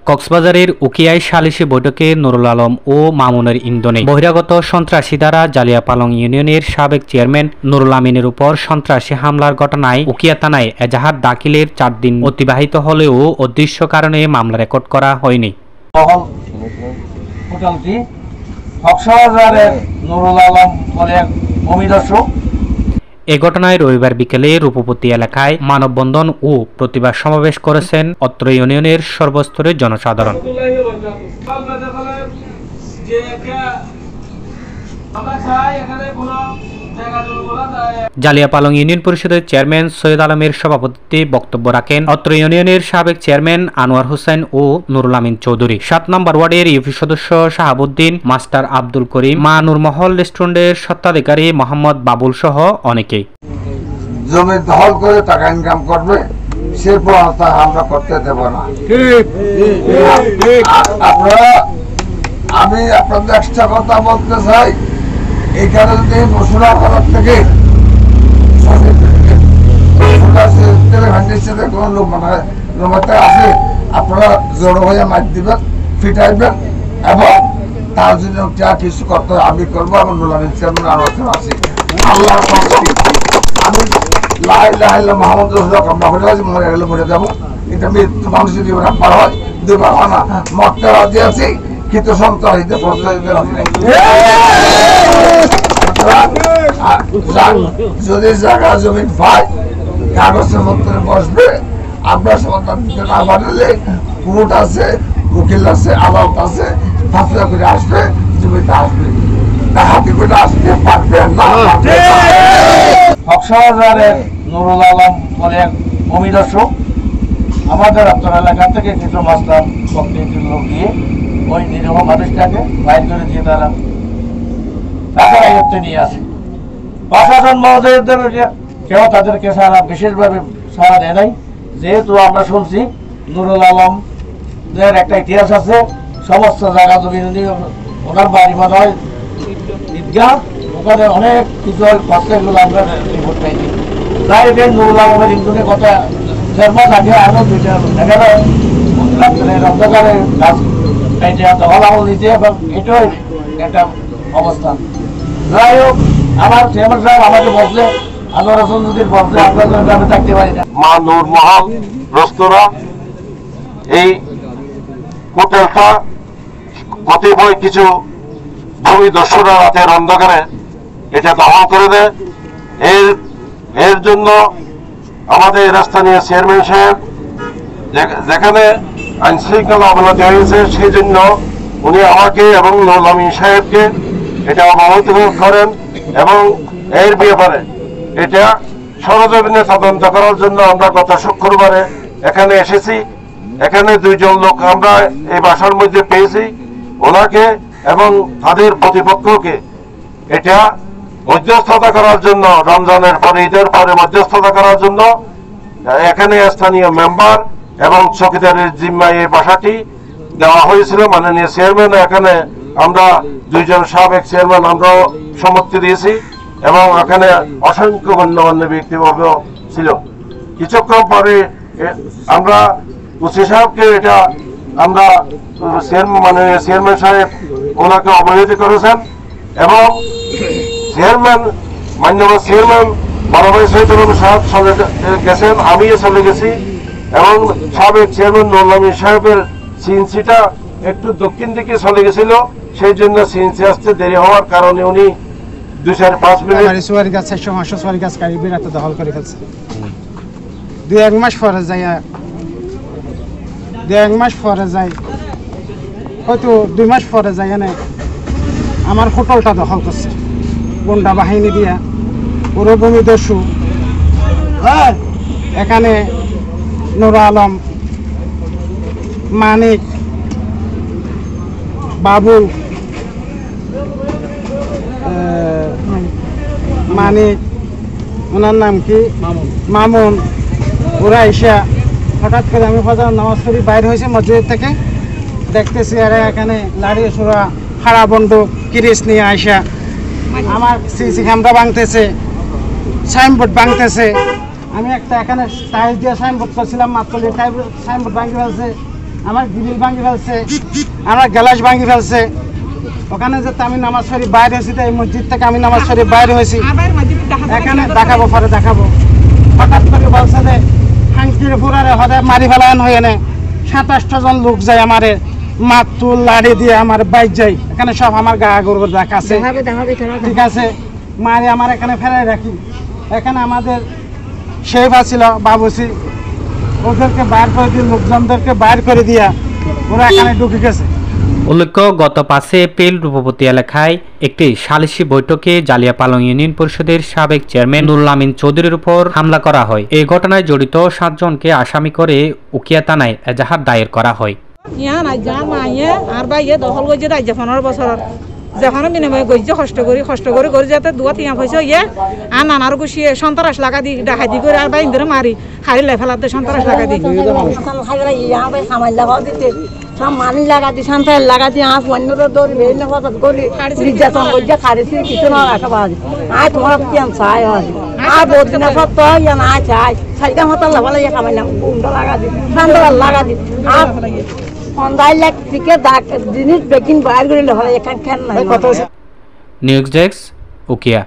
কক্সবাজারের উকিয়ায় সালিশি বৈঠকে নুরুল আলম ও মামুনের ইন্ধনে বহিরাগত সন্ত্রাসী দ্বারা জালিয়াপালং ইউনিয়নের সাবেক চেয়ারম্যান নুরুল আমিনের উপর সন্ত্রাসী হামলার ঘটনায় উকিয়া থানায় এজাহার দাখিলের 4 দিন অতিবাহিত হলেও অদৃশ্য কারণে মামলা রেকর্ড করা হয়নি। এ ঘটনায় রবিবার বিকেলে রূপপতি এলাকায় মানববন্ধন ও প্রতিবাদ সমাবেশ করেছেন অত্র ইউনিয়নের সর্বস্তরের জনসাধারণ। জালিয়াপালং ইউনিয়ন পরিষদের চেয়ারম্যান সৈয়দ আলমের সভাপতিত্বে বক্তব্য রাখেন অত্র ইউনিয়নের সাবেক চেয়ারম্যান আনোয়ার হোসেন ও নুরুল আমিন চৌধুরী, 7 নম্বর ওয়ার্ডের ইউপি সদস্য শাহাবুদ্দিন, মাস্টার আব্দুল করিম, মা নূরমহল রেস্টুরেন্টের স্বত্বাধিকারী মোহাম্মদ বাবুল সহ অনেকেই। জমি দখল করে টাকা ইনকাম করবে, সে প্রবণতা আমরা করতে দেব না। আপনারা, আমি আপনাদের একটা কথা বলতে চাই, এখানে যদি মুর্শিদাবাদ থেকে আছে, আপনারা জড়ো হয়ে মার দিবেন, ফিটাইবেন এবং তার জন্য যা কিছু করতে আমি করবো। আমার নুলামিন চেয়ারম্যান আলোচনা আছে। আল্লাহর আমি মোহাম্মদ মরে গেলে মরে যাবো। এটা মৃত্যু মানুষের জীবন একবার হয়, দুবার হয় না। মরতে রাজি আছি, কিন্তু সন্ত্রাসীদের যদি জায়গা জমি পাই, কাগজের মধ্যে বসবে। আপনার সমাধান দিতে না পারলে কোর্ট আছে, উকিল আছে, আদালত আছে, ফাঁসলা করে আসবে, জমিতে আসবে, হাতি করে আসতে পারবে না। কক্সবাজারের নুরুল আলম বলে এক ভূমি দর্শক আমাদের আপনার এলাকা থেকে কিছু মাস্টার প্রকৃতির লোক দিয়ে ওই নিরীহ মানুষটাকে বাইর করে দিয়ে তারা আয়ত্তে নিয়ে আসে। প্রশাসন মহোদয়দের কেউ তাদেরকে সারা বিশেষভাবে সারা দেয় নাই, যেহেতু আমরা শুনছি নুরুল আলমদের একটা ইতিহাস আছে। সমস্ত জায়গা জমি ওনার বাড়ি মনে হয় ঈদগাহ, ওখানে অনেক কিছু এগুলো আমরা রিপোর্ট পাইছি। তাই নুরুল আলমের ইন্ধনের কথা 4 মাস আগে আরো 2টা রন্ধকারে গাছ দখল আমল দিতে, এবং এটাই একটা অবস্থান। যাই হোক, আমার চেয়ারম্যান সাহেব আমাকে বলছে, আনোয়ার হোসেন নদীর বলছে আপনাদের গ্রামে থাকতে পারি না। মা নূরমহল রেস্তোরাঁ, এই হোটেলটা কতিপয় কিছু ভূমিদস্যুরা রাতের অন্ধকারে এটা দখল করে দেয়। এর জন্য আমাদের স্থানীয় চেয়ারম্যান সাহেব, যেখানে আইন শৃঙ্খলা অবনতি হয়েছে, সেই জন্য উনি আমাকে এবং নুরুল আমিন সাহেবকে এটা অবহিত করেন এবং এর ব্যাপারে এটা সরজমিনে তদন্ত করার জন্য আমরা গত শুক্রবারে এখানে এসেছি। এখানে 2 জন লোক আমরা এই বাসার মধ্যে পেয়েছি, ওনাকে এবং তাদের প্রতিপক্ষকে এটা মধ্যস্থতা করার জন্য, রমজানের পরে, ঈদের পরে মধ্যস্থতা করার জন্য এখানে স্থানীয় মেম্বার এবং চৌকিদারের জিম্মায় এই বাসাটি দেওয়া হয়েছিল। মাননীয় চেয়ারম্যান, এখানে আমরা 2 জন সাবেক চেয়ারম্যান আমরাও সম্মতি দিয়েছি এবং এখানে অসংখ্য গণ্যমান্য ব্যক্তিবর্গ ছিল। কিছুক্ষণ পরে আমরা ওসি সাহেবকে এটা আমরা মাননীয় চেয়ারম্যান সাহেব ওনাকে অবহিত করেছেন এবং চেয়ারম্যান, মাননীয় চেয়ারম্যান বড়ভাই সৈয়দুল সাহেব চলে গেছেন, আমিও চলে গেছি এবং সাবেক চেয়ারম্যান নুরুল আমিন সাহেবের সিএনসিটা একটু দক্ষিণ দিকে চলে গেছিল, সেই জন্য সিএনসি আসতে দেরি হওয়ার কারণে উনি 2-5 মিনিট দখল করে ফেলছে। 2-1 মাস পরে যায়, হয়তো 2 মাস পরে যায় না, আমার হোটেলটা দখল করছে গুন্ডা বাহিনী দিয়া, পুরো ভূমিদস্যু। হ্যাঁ, এখানে নুরুল আলম, মানিক, বাবুল, মানিক, ওনার নাম কি, মামুন, ওরা এসা হঠাৎ করে আমি ফজর নামাজ পড়ি বাইর হয়েছে মসজিদ থেকে, দেখতেছি আর এখানে লাড়ি সুরা, হাড়া বন্দুক, কিরিস নিয়ে আইসা আমার সিসি ক্যামেরা ভাঙতেছে, সাইনবোর্ড ভাঙতেছে, আমি একটা এখানে টাইল দিয়ে সাইনবোর্ড করছিলাম, মাত্র সাইনবোর্ড ভাঙি ফেলছে, আমার গ্রিল ভাঙি ফেলছে, আমার গ্লাস ভাঙি ফেলছে। ওখানে যে আমি নামাজ পড়ি বাইরে হয়েছি, এই মসজিদ থেকে আমি নামাজ পড়ি বাইরে হয়েছি, এখানে দেখাবো, পরে দেখাবো। হঠাৎ করে বলছে যে হাঙ্কির ফুরারে হরে মারি ফেলান হয়ে নে 27টা জন লোক যায় আমারে মাতুল লাড়ি দিয়ে আমার বাইক যাই, এখানে সব আমার গা গরু দেখা আছে, ঠিক আছে। মারি আমার এখানে ফেরাই রাখি। এখানে আমাদের শেফ আছিল বাবুসি, ওদেরকে বাইর করে দিয়ে, লোকজনদেরকে বাইর করে দিয়া ওরা এখানে ঢুকে গেছে। উল্লেখ্য, গত 5 এপ্রিল রূপবতী এলাকায় একটি সালিশি বৈঠকে জালিয়াপালং ইউনিয়ন পরিষদের সাবেক চেয়ারম্যান নুরুল আমিন চৌধুরীর উপর হামলা করা হয়। এই ঘটনায় জড়িত 7 জনকে আসামি করে উকিয়া থানায় এজাহার দায়ের করা হয়। আর বাইয়ে দখল করছে 15 বছর, যখন বিনিময়ে গইছে কষ্ট করি যাতে 2-3 পয়সা ইয়ে আর নানার গুছিয়ে সন্ত্রাস লাগা দি ডাকাতি করে আর বাইন ধরে মারি খালি লেফেলাতে সন্ত্রাস লাগা দি সব মানি লাগা দি সন্ত্রাস লাগা দি আজ অন্যরা দৌড়ি বেরিয়ে হঠাৎ করি নির্যাতন করছে খারিছি কিছু না রাখা পাওয়া যায়। আয় তোমার কেন চাই আর বহুদিন সব তো ইয়ান আয় চাই সাইকা হতাল লাগালে খাবাই না উন্ডা লাগা দি সন্ত্রাস লাগা দি আর 15 লাখ থেকে জিনিস বেকিং বাইর করে লেফালে এখান খেন নাই। News desk, Ukhia.